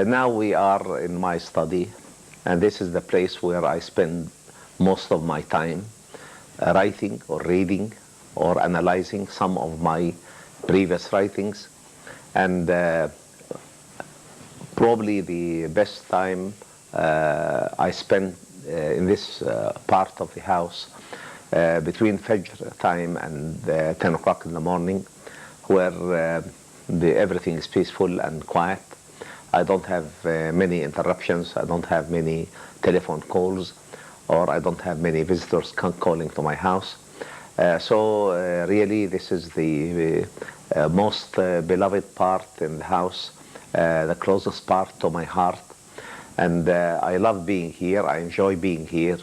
Now we are in my study, and this is the place where I spend most of my time writing or reading or analyzing some of my previous writings. And probably the best time I spend in this part of the house between Fajr time and 10 o'clock in the morning, where everything is peaceful and quiet. I don't have many interruptions. I don't have many telephone calls, or I don't have many visitors calling to my house. So really, this is the most beloved part in the house, the closest part to my heart. And I love being here. I enjoy being here.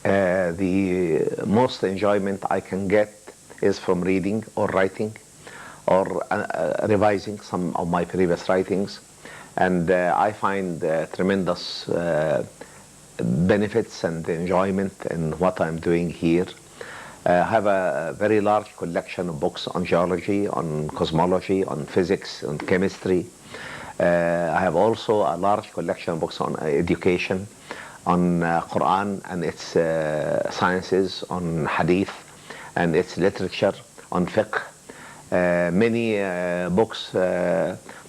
The most enjoyment I can get is from reading or writing or revising some of my previous writings. And I find tremendous benefits and enjoyment in what I'm doing here. I have a very large collection of books on geology, on cosmology, on physics, on chemistry. I have also a large collection of books on education, on Quran and its sciences, on hadith and its literature, on fiqh. Many books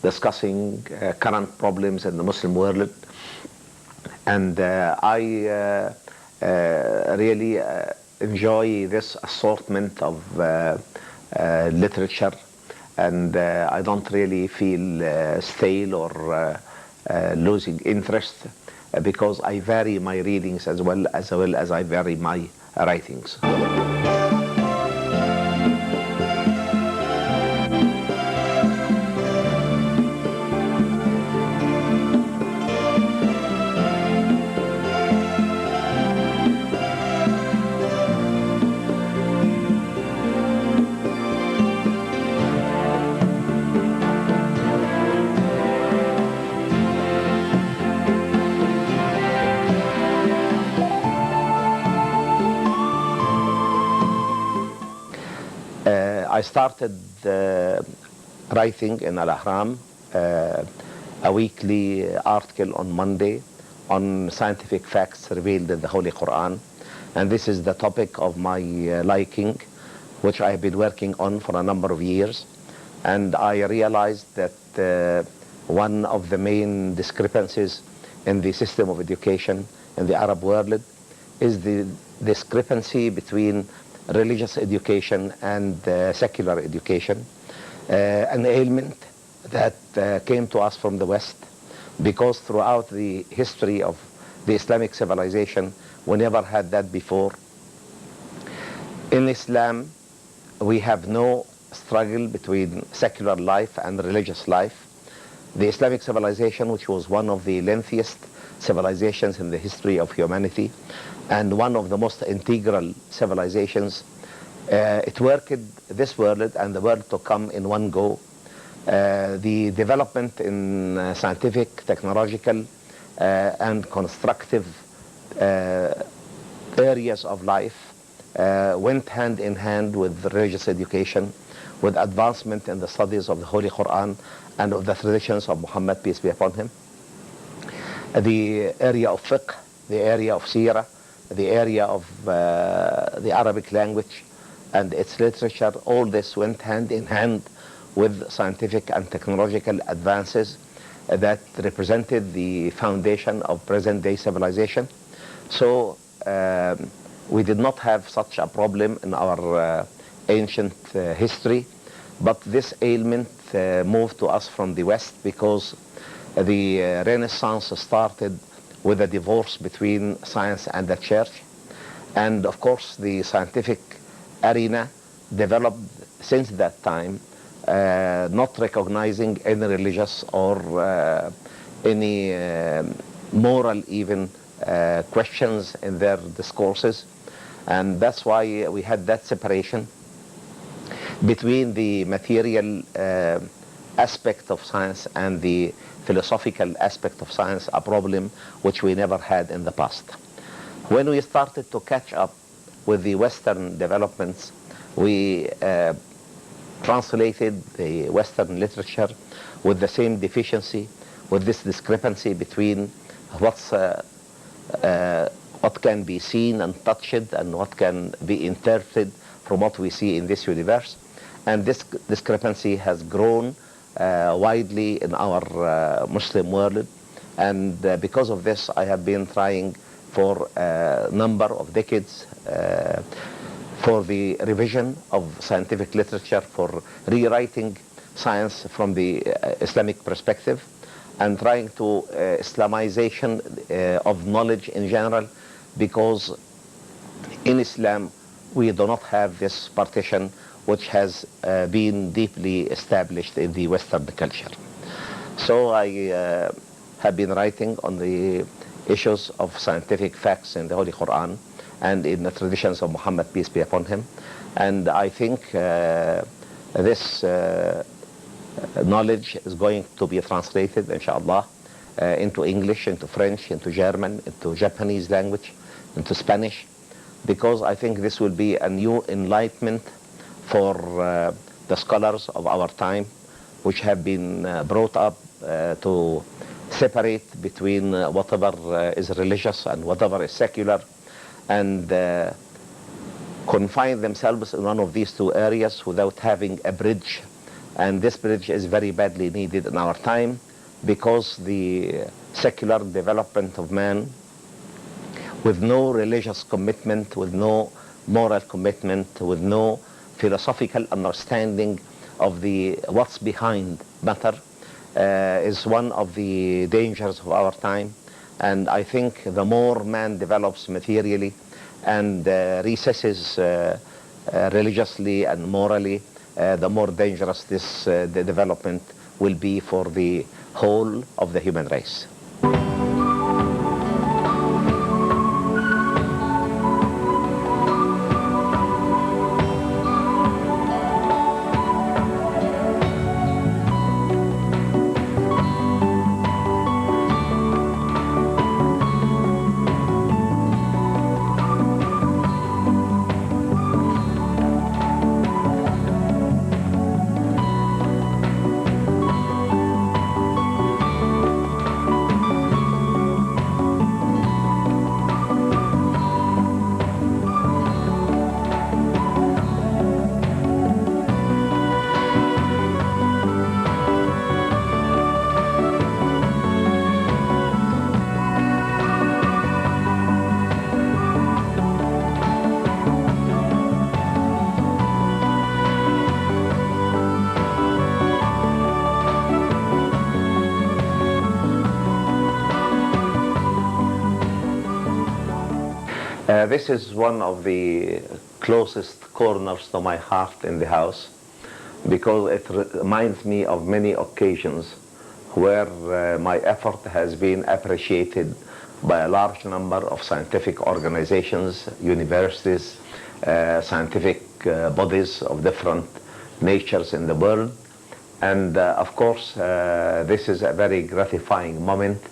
discussing current problems in the Muslim world. And I really enjoy this assortment of literature, and I don't really feel stale or losing interest, because I vary my readings as well as I vary my writings. I started writing in Al-Ahram, a weekly article on Monday on scientific facts revealed in the Holy Quran. And this is the topic of my liking, which I have been working on for a number of years. And I realized that one of the main discrepancies in the system of education in the Arab world is the discrepancy between religious education and secular education, an ailment that came to us from the West, because throughout the history of the Islamic civilization, we never had that before. In Islam, we have no struggle between secular life and religious life. The Islamic civilization, which was one of the lengthiest civilizations in the history of humanity, and one of the most integral civilizations, it worked this world and the world to come in one go. The development in scientific, technological, and constructive areas of life went hand in hand with religious education, with advancement in the studies of the Holy Quran and of the traditions of Muhammad, peace be upon him. The area of fiqh, the area of seerah, the area of the Arabic language and its literature, all this went hand in hand with scientific and technological advances that represented the foundation of present-day civilization. So we did not have such a problem in our ancient history, but this ailment moved to us from the West because the Renaissance started with a divorce between science and the church. And of course, the scientific arena developed since that time, not recognizing any religious or any moral even questions in their discourses. And that's why we had that separation between the material aspect of science and the philosophical aspect of science, a problem which we never had in the past. When we started to catch up with the Western developments, we translated the Western literature with the same deficiency, with this discrepancy between what can be seen and touched and what can be interpreted from what we see in this universe. And this discrepancy has grown widely in our Muslim world. And because of this, I have been trying for a number of decades for the revision of scientific literature, for rewriting science from the Islamic perspective. and trying to Islamization of knowledge in general, because in Islam we do not have this partition which has been deeply established in the Western culture. So I have been writing on the issues of scientific facts in the Holy Quran and in the traditions of Muhammad, peace be upon him. And I think this knowledge is going to be translated, inshallah, into English, into French, into German, into Japanese language, into Spanish, because I think this will be a new enlightenment for the scholars of our time, which have been brought up to separate between whatever is religious and whatever is secular, and confine themselves in one of these two areas without having a bridge. And this bridge is very badly needed in our time, because the secular development of man, with no religious commitment, with no moral commitment, with no philosophical understanding of what's behind matter, is one of the dangers of our time. And I think the more man develops materially and recesses religiously and morally, the more dangerous this the development will be for the whole of the human race. This is one of the closest corners to my heart in the house, because it reminds me of many occasions where my effort has been appreciated by a large number of scientific organizations, universities, scientific bodies of different natures in the world. And of course, this is a very gratifying moment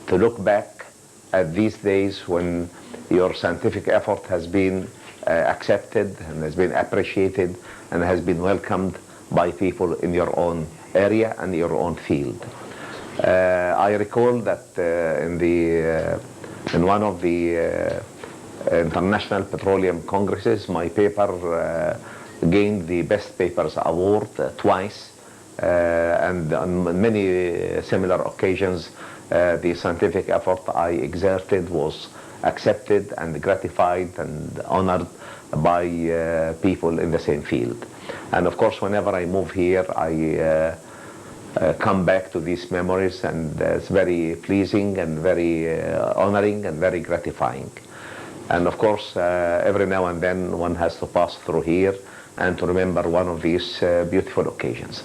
to look back at these days when your scientific effort has been accepted and has been appreciated and has been welcomed by people in your own area and your own field. I recall that in one of the International Petroleum Congresses, my paper gained the Best Papers Award twice, and on many similar occasions the scientific effort I exerted was accepted and gratified and honored by people in the same field. And of course, whenever I move here, I come back to these memories, and it's very pleasing and very honoring and very gratifying. And of course, every now and then one has to pass through here and to remember one of these beautiful occasions.